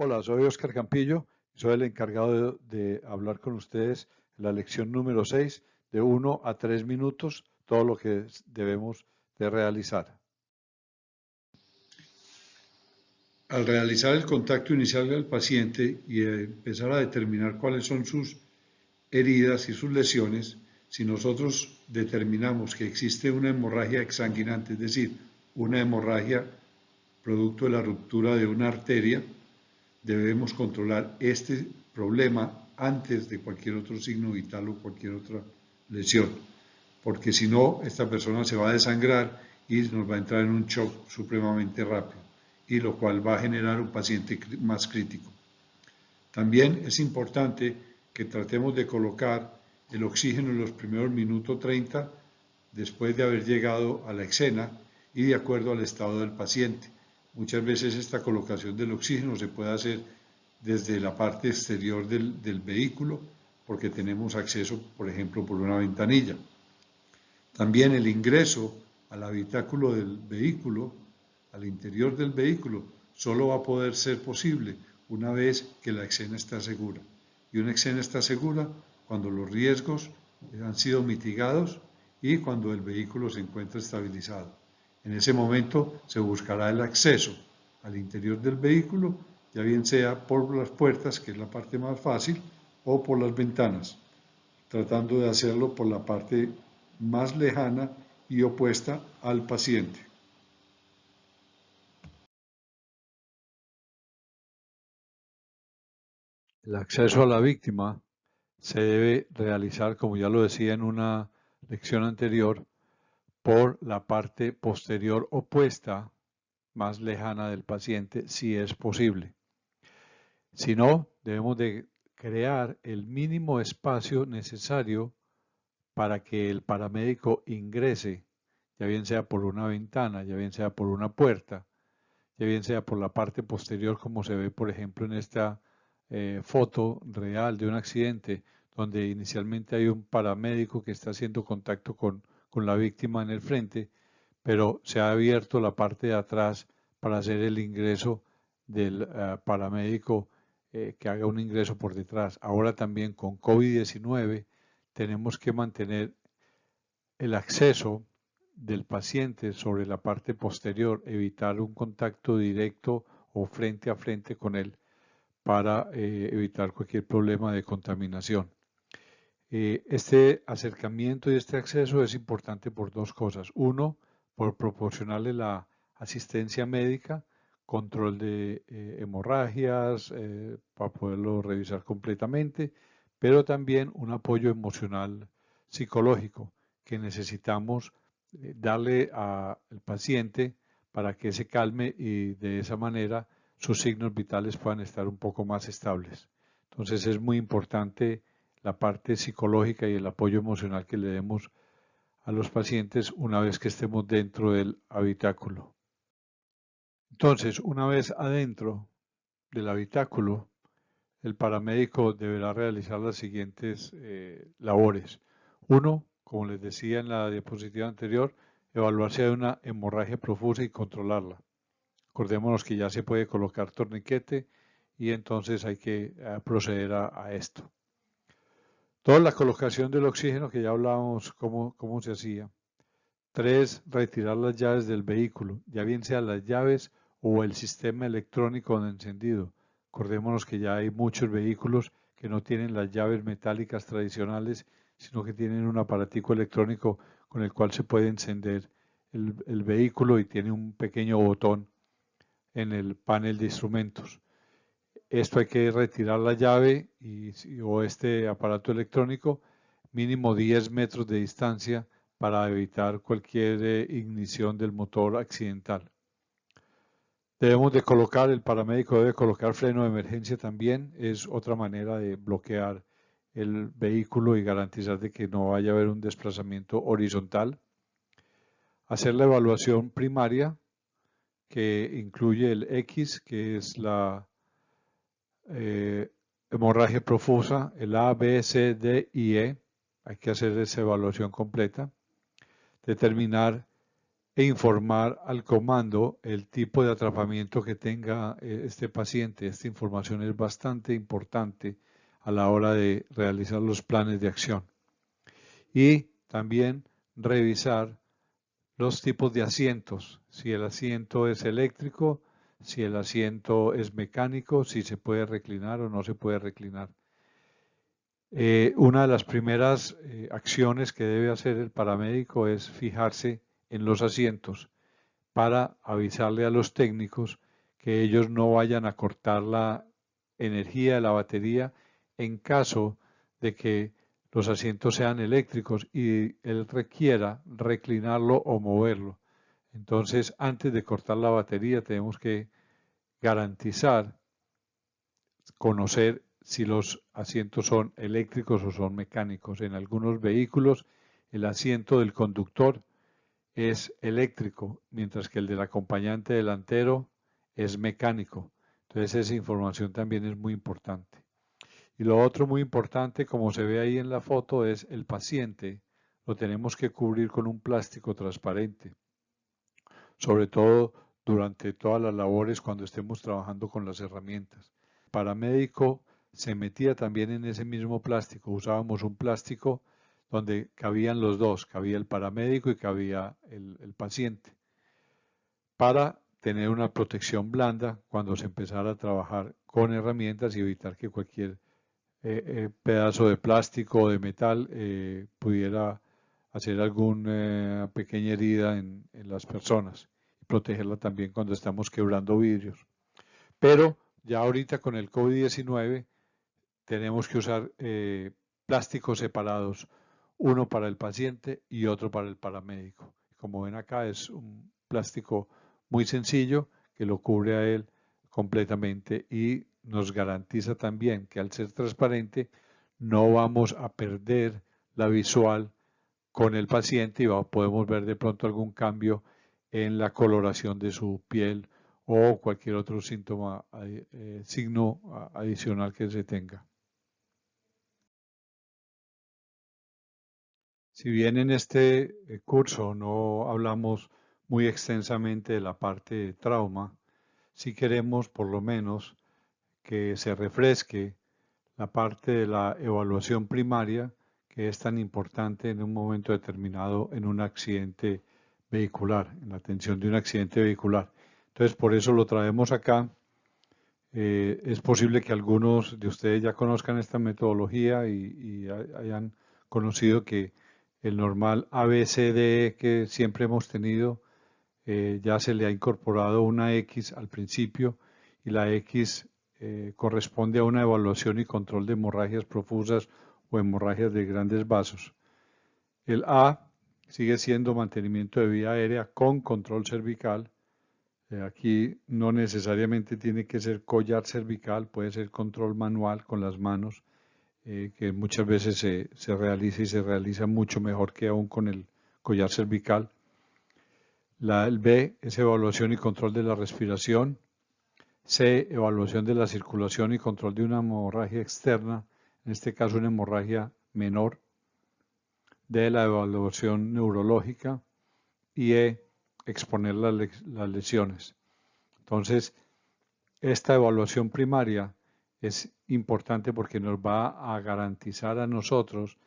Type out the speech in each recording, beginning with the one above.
Hola, soy Oscar Campillo, soy el encargado de hablar con ustedes en la lección número 6, de 1 a 3 minutos, todo lo que debemos de realizar. Al realizar el contacto inicial del paciente y empezar a determinar cuáles son sus heridas y sus lesiones, si nosotros determinamos que existe una hemorragia exsanguinante, es decir, una hemorragia producto de la ruptura de una arteria, debemos controlar este problema antes de cualquier otro signo vital o cualquier otra lesión, porque si no, esta persona se va a desangrar y nos va a entrar en un shock supremamente rápido, y lo cual va a generar un paciente más crítico. También es importante que tratemos de colocar el oxígeno en los primeros minutos 30 después de haber llegado a la escena y de acuerdo al estado del paciente. Muchas veces esta colocación del oxígeno se puede hacer desde la parte exterior del vehículo porque tenemos acceso, por ejemplo, por una ventanilla. También el ingreso al habitáculo del vehículo, al interior del vehículo, solo va a poder ser posible una vez que la escena está segura. Y una escena está segura cuando los riesgos han sido mitigados y cuando el vehículo se encuentra estabilizado. En ese momento se buscará el acceso al interior del vehículo, ya bien sea por las puertas, que es la parte más fácil, o por las ventanas, tratando de hacerlo por la parte más lejana y opuesta al paciente. El acceso a la víctima se debe realizar, como ya lo decía en una lección anterior, por la parte posterior opuesta, más lejana del paciente, si es posible. Si no, debemos de crear el mínimo espacio necesario para que el paramédico ingrese, ya bien sea por una ventana, ya bien sea por una puerta, ya bien sea por la parte posterior, como se ve, por ejemplo, en esta foto real de un accidente, donde inicialmente hay un paramédico que está haciendo contacto con la víctima en el frente, pero se ha abierto la parte de atrás para hacer el ingreso del paramédico que haga un ingreso por detrás. Ahora también con COVID-19 tenemos que mantener el acceso del paciente sobre la parte posterior, evitar un contacto directo o frente a frente con él para evitar cualquier problema de contaminación. Este acercamiento y este acceso es importante por dos cosas. Uno, por proporcionarle la asistencia médica, control de hemorragias, para poderlo revisar completamente, pero también un apoyo emocional psicológico que necesitamos darle al paciente para que se calme y de esa manera sus signos vitales puedan estar un poco más estables. Entonces es muy importante la parte psicológica y el apoyo emocional que le demos a los pacientes una vez que estemos dentro del habitáculo. Entonces, una vez adentro del habitáculo, el paramédico deberá realizar las siguientes labores. Uno, como les decía en la diapositiva anterior, evaluar si hay una hemorragia profusa y controlarla. Acordémonos que ya se puede colocar torniquete y entonces hay que proceder a esto. Toda la colocación del oxígeno que ya hablábamos cómo se hacía. 3. Retirar las llaves del vehículo, ya bien sean las llaves o el sistema electrónico de encendido. Acordémonos que ya hay muchos vehículos que no tienen las llaves metálicas tradicionales, sino que tienen un aparatico electrónico con el cual se puede encender el vehículo y tiene un pequeño botón en el panel de instrumentos. Esto hay que retirar la llave o este aparato electrónico mínimo 10 metros de distancia para evitar cualquier ignición del motor accidental. Debemos de colocar, el paramédico debe colocar freno de emergencia también, es otra manera de bloquear el vehículo y garantizar de que no vaya a haber un desplazamiento horizontal. Hacer la evaluación primaria que incluye el X, que es la hemorragia profusa, el A, B, C, D y E. Hay que hacer esa evaluación completa. Determinar e informar al comando el tipo de atrapamiento que tenga este paciente. Esta información es bastante importante a la hora de realizar los planes de acción. Y también revisar los tipos de asientos, si el asiento es eléctrico, si el asiento es mecánico, si se puede reclinar o no se puede reclinar. Una de las primeras acciones que debe hacer el paramédico es fijarse en los asientos para avisarle a los técnicos que ellos no vayan a cortar la energía de la batería en caso de que los asientos sean eléctricos y él requiera reclinarlo o moverlo. Entonces, antes de cortar la batería, tenemos que garantizar, conocer si los asientos son eléctricos o son mecánicos. En algunos vehículos, el asiento del conductor es eléctrico, mientras que el del acompañante delantero es mecánico. Entonces, esa información también es muy importante. Y lo otro muy importante, como se ve ahí en la foto, es el paciente. Lo tenemos que cubrir con un plástico transparente, sobre todo durante todas las labores cuando estemos trabajando con las herramientas. El paramédico se metía también en ese mismo plástico. Usábamos un plástico donde cabían los dos, cabía el paramédico y cabía el paciente, para tener una protección blanda cuando se empezara a trabajar con herramientas y evitar que cualquier pedazo de plástico o de metal pudiera hacer alguna pequeña herida en las personas y protegerla también cuando estamos quebrando vidrios. Pero ya ahorita con el COVID-19 tenemos que usar plásticos separados, uno para el paciente y otro para el paramédico. Como ven acá es un plástico muy sencillo que lo cubre a él completamente y nos garantiza también que al ser transparente no vamos a perder la visual con el paciente y podemos ver de pronto algún cambio en la coloración de su piel o cualquier otro síntoma, signo adicional que se tenga. Si bien en este curso no hablamos muy extensamente de la parte de trauma, sí queremos por lo menos que se refresque la parte de la evaluación primaria, que es tan importante en un momento determinado en un accidente vehicular, en la atención de un accidente vehicular. Entonces, por eso lo traemos acá. Es posible que algunos de ustedes ya conozcan esta metodología y hayan conocido que el normal ABCDE que siempre hemos tenido, ya se le ha incorporado una X al principio y la X corresponde a una evaluación y control de hemorragias profusas o hemorragias de grandes vasos. El A sigue siendo mantenimiento de vía aérea con control cervical. Aquí no necesariamente tiene que ser collar cervical, puede ser control manual con las manos, que muchas veces se realiza y se realiza mucho mejor que aún con el collar cervical. El B es evaluación y control de la respiración. C, evaluación de la circulación y control de una hemorragia externa, en este caso una hemorragia menor. D, la evaluación neurológica. Y E, exponer las lesiones. Entonces, esta evaluación primaria es importante porque nos va a garantizar a nosotros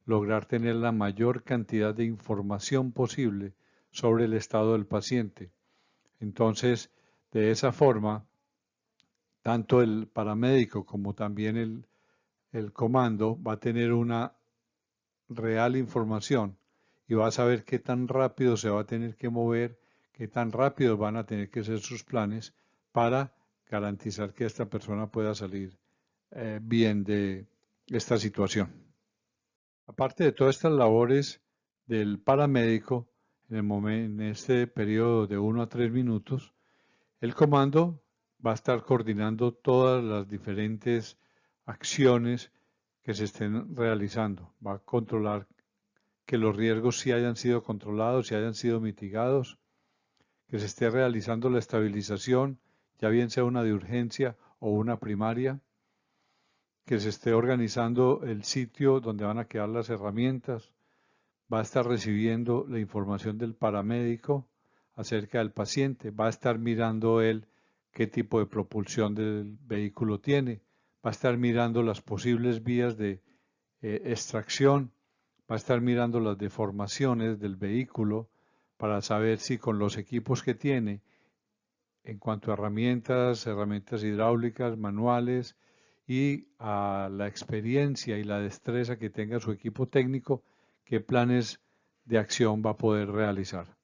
lograr tener la mayor cantidad de información posible sobre el estado del paciente. Entonces, de esa forma, tanto el paramédico como también el comando va a tener una real información y va a saber qué tan rápido se va a tener que mover, qué tan rápido van a tener que ser sus planes para garantizar que esta persona pueda salir bien de esta situación. Aparte de todas estas labores del paramédico, en este periodo de 1 a 3 minutos, el comando va a estar coordinando todas las diferentes acciones que se estén realizando. Va a controlar que los riesgos sí hayan sido controlados, sí hayan sido mitigados, que se esté realizando la estabilización, ya bien sea una de urgencia o una primaria, que se esté organizando el sitio donde van a quedar las herramientas, va a estar recibiendo la información del paramédico acerca del paciente, va a estar mirando él qué tipo de propulsión del vehículo tiene, va a estar mirando las posibles vías de extracción, va a estar mirando las deformaciones del vehículo para saber si con los equipos que tiene, en cuanto a herramientas hidráulicas, manuales y a la experiencia y la destreza que tenga su equipo técnico, qué planes de acción va a poder realizar.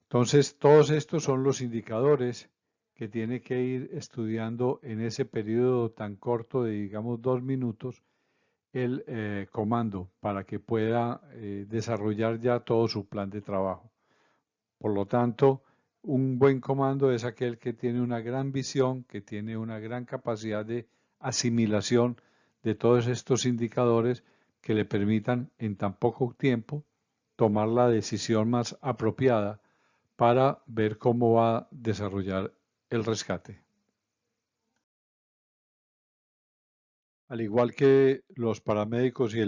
Entonces, todos estos son los indicadores que tiene que ir estudiando en ese periodo tan corto de, digamos, 2 minutos, el comando para que pueda desarrollar ya todo su plan de trabajo. Por lo tanto, un buen comando es aquel que tiene una gran visión, que tiene una gran capacidad de asimilación de todos estos indicadores que le permitan en tan poco tiempo tomar la decisión más apropiada para ver cómo va a desarrollar el rescate. Al igual que los paramédicos y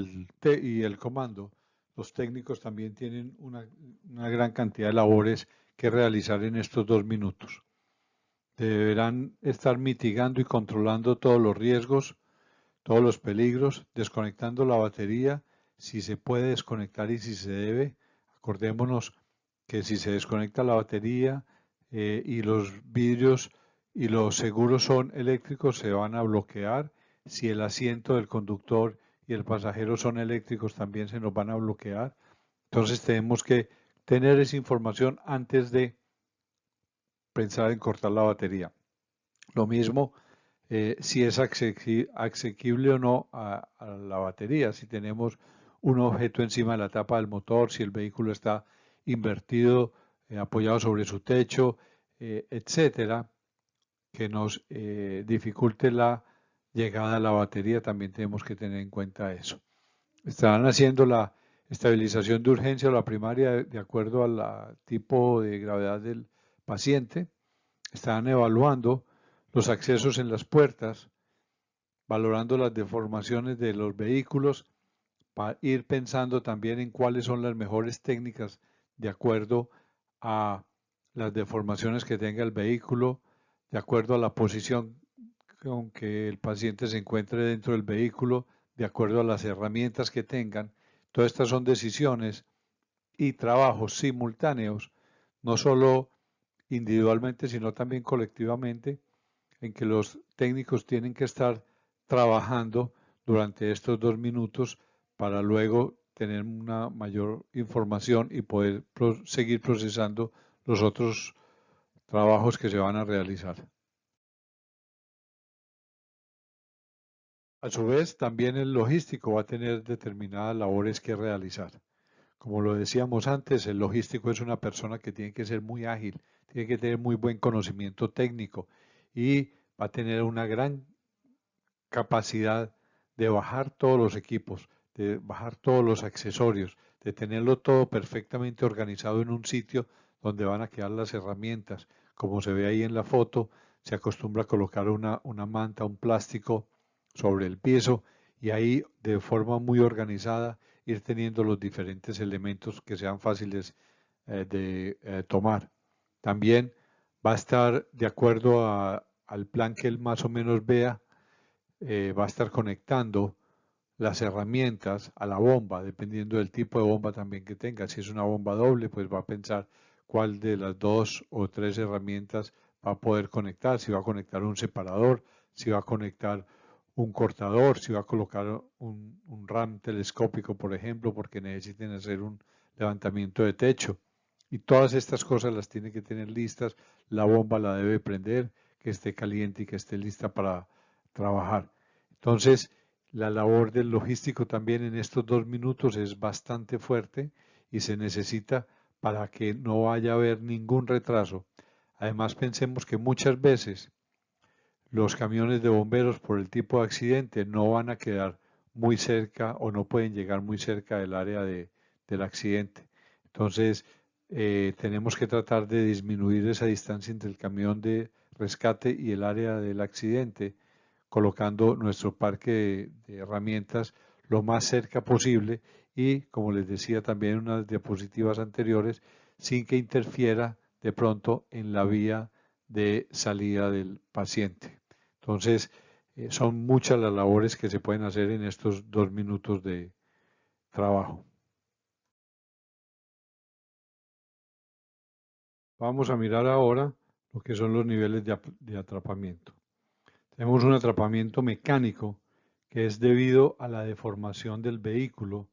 el comando, los técnicos también tienen una gran cantidad de labores que realizar en estos 2 minutos. Deberán estar mitigando y controlando todos los riesgos, todos los peligros, desconectando la batería, si se puede desconectar y si se debe. Acordémonos que si se desconecta la batería y los vidrios y los seguros son eléctricos, se van a bloquear. Si el asiento del conductor y el pasajero son eléctricos, también se nos van a bloquear. Entonces tenemos que tener esa información antes de pensar en cortar la batería. Lo mismo si es asequible o no a la batería, si tenemos un objeto encima de la tapa del motor, si el vehículo está invertido, apoyado sobre su techo, etcétera, que nos dificulte la llegada a la batería, también tenemos que tener en cuenta eso. Estarán haciendo la estabilización de urgencia o la primaria de acuerdo al tipo de gravedad del paciente. Estarán evaluando los accesos en las puertas, valorando las deformaciones de los vehículos, para ir pensando también en cuáles son las mejores técnicas de acuerdo a las deformaciones que tenga el vehículo, de acuerdo a la posición con que el paciente se encuentre dentro del vehículo, de acuerdo a las herramientas que tengan. Todas estas son decisiones y trabajos simultáneos, no solo individualmente, sino también colectivamente, en que los técnicos tienen que estar trabajando durante estos 2 minutos para luego tener una mayor información y poder seguir procesando los otros trabajos que se van a realizar. A su vez, también el logístico va a tener determinadas labores que realizar. Como lo decíamos antes, el logístico es una persona que tiene que ser muy ágil, tiene que tener muy buen conocimiento técnico y va a tener una gran capacidad de bajar todos los equipos, de bajar todos los accesorios, de tenerlo todo perfectamente organizado en un sitio donde van a quedar las herramientas. Como se ve ahí en la foto, se acostumbra a colocar una manta, un plástico sobre el piso y ahí de forma muy organizada ir teniendo los diferentes elementos que sean fáciles de tomar. También va a estar de acuerdo al plan que él más o menos vea, va a estar conectando las herramientas a la bomba, dependiendo del tipo de bomba también que tenga. Si es una bomba doble, pues va a pensar cuál de las 2 o 3 herramientas va a poder conectar, si va a conectar un separador, si va a conectar un cortador, si va a colocar un RAM telescópico, por ejemplo, porque necesiten hacer un levantamiento de techo. Y todas estas cosas las tiene que tener listas. La bomba la debe prender, que esté caliente y que esté lista para trabajar. Entonces, la labor del logístico también en estos 2 minutos es bastante fuerte y se necesita para que no vaya a haber ningún retraso. Además, pensemos que muchas veces los camiones de bomberos por el tipo de accidente no van a quedar muy cerca o no pueden llegar muy cerca del área del accidente. Entonces, tenemos que tratar de disminuir esa distancia entre el camión de rescate y el área del accidente, colocando nuestro parque de herramientas lo más cerca posible y, como les decía también en unas diapositivas anteriores, sin que interfiera de pronto en la vía de salida del paciente. Entonces, son muchas las labores que se pueden hacer en estos 2 minutos de trabajo. Vamos a mirar ahora lo que son los niveles de atrapamiento. Tenemos un atrapamiento mecánico que es debido a la deformación del vehículo,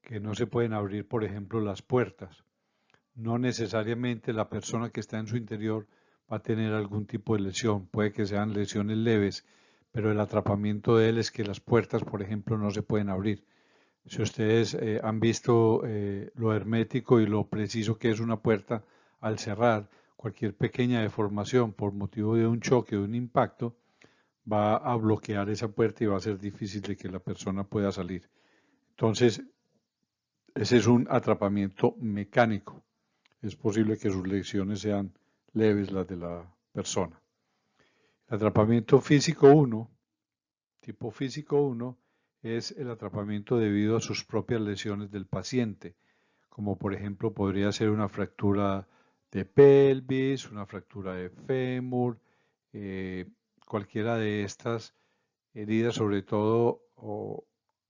que no se pueden abrir, por ejemplo, las puertas. No necesariamente la persona que está en su interior va a tener algún tipo de lesión, puede que sean lesiones leves, pero el atrapamiento de él es que las puertas, por ejemplo, no se pueden abrir. Si ustedes han visto lo hermético y lo preciso que es una puerta al cerrar, cualquier pequeña deformación por motivo de un choque o un impacto va a bloquear esa puerta y va a ser difícil de que la persona pueda salir. Entonces, ese es un atrapamiento mecánico. Es posible que sus lesiones sean leves las de la persona. El atrapamiento físico 1, tipo físico 1, es el atrapamiento debido a sus propias lesiones del paciente, como por ejemplo podría ser una fractura de pelvis, una fractura de fémur, cualquiera de estas heridas, sobre todo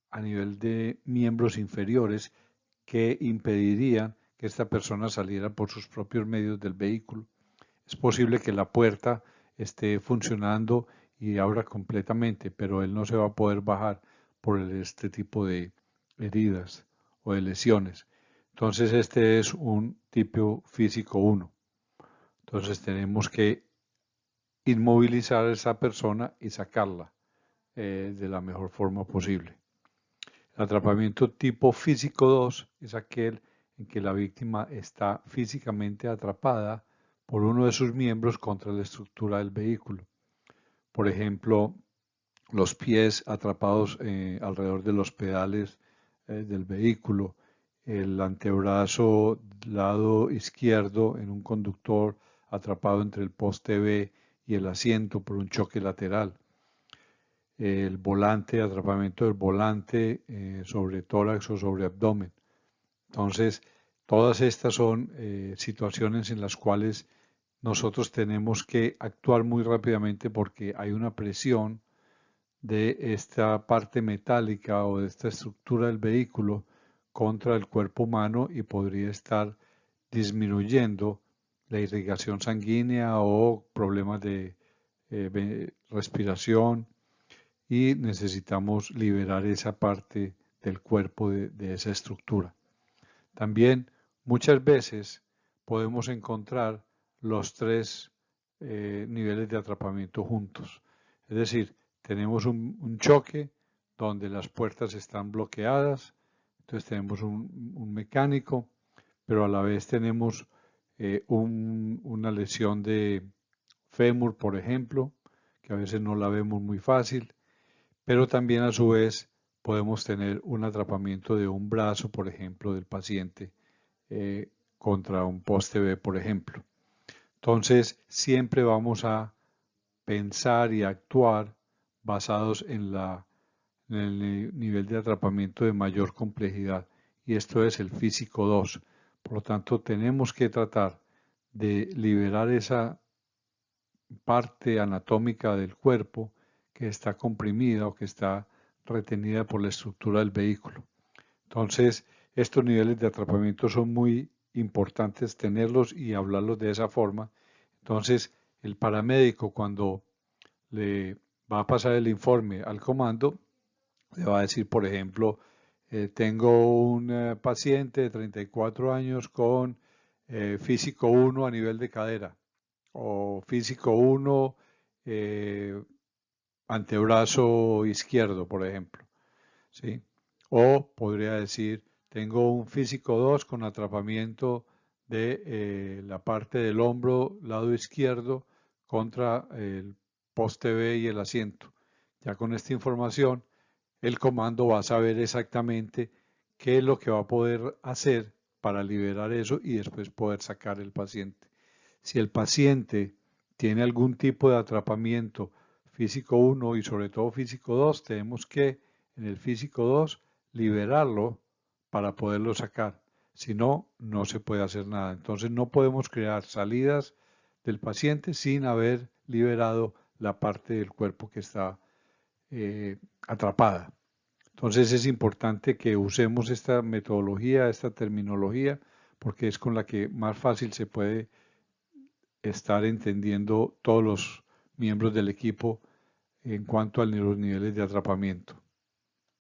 a nivel de miembros inferiores, que impedirían que esta persona saliera por sus propios medios del vehículo. Es posible que la puerta esté funcionando y abra completamente, pero él no se va a poder bajar por este tipo de heridas o de lesiones. Entonces este es un tipo físico 1. Entonces tenemos que inmovilizar a esa persona y sacarla de la mejor forma posible. El atrapamiento tipo físico 2 es aquel en que la víctima está físicamente atrapada por uno de sus miembros contra la estructura del vehículo. Por ejemplo, los pies atrapados alrededor de los pedales del vehículo, el antebrazo lado izquierdo en un conductor atrapado entre el poste B y el asiento por un choque lateral, el volante, atrapamiento del volante sobre tórax o sobre abdomen. Entonces, todas estas son situaciones en las cuales nosotros tenemos que actuar muy rápidamente porque hay una presión de esta parte metálica o de esta estructura del vehículo contra el cuerpo humano y podría estar disminuyendo la irrigación sanguínea o problemas de respiración, y necesitamos liberar esa parte del cuerpo de esa estructura. También muchas veces podemos encontrar los tres niveles de atrapamiento juntos. Es decir, tenemos un choque donde las puertas están bloqueadas, entonces tenemos un mecánico, pero a la vez tenemos una lesión de fémur, por ejemplo, que a veces no la vemos muy fácil, pero también a su vez podemos tener un atrapamiento de un brazo, por ejemplo, del paciente contra un poste B, por ejemplo. Entonces, siempre vamos a pensar y actuar basados en el nivel de atrapamiento de mayor complejidad, y esto es el físico 2. Por lo tanto, tenemos que tratar de liberar esa parte anatómica del cuerpo que está comprimida o que está retenida por la estructura del vehículo. Entonces, estos niveles de atrapamiento son muy importantes tenerlos y hablarlos de esa forma. Entonces, el paramédico, cuando le va a pasar el informe al comando, le va a decir, por ejemplo, tengo un paciente de 34 años con físico 1 a nivel de cadera, o físico 1 antebrazo izquierdo, por ejemplo, ¿sí? O podría decir, tengo un físico 2 con atrapamiento de la parte del hombro lado izquierdo contra el poste B y el asiento. Ya con esta información, el comando va a saber exactamente qué es lo que va a poder hacer para liberar eso y después poder sacar el paciente. Si el paciente tiene algún tipo de atrapamiento físico 1 y sobre todo físico 2, tenemos que en el físico 2 liberarlo para poderlo sacar. Si no, no se puede hacer nada. Entonces no podemos crear salidas del paciente sin haber liberado la parte del cuerpo que está atrapada. Entonces es importante que usemos esta metodología, esta terminología, porque es con la que más fácil se puede estar entendiendo todos los miembros del equipo en cuanto a los niveles de atrapamiento.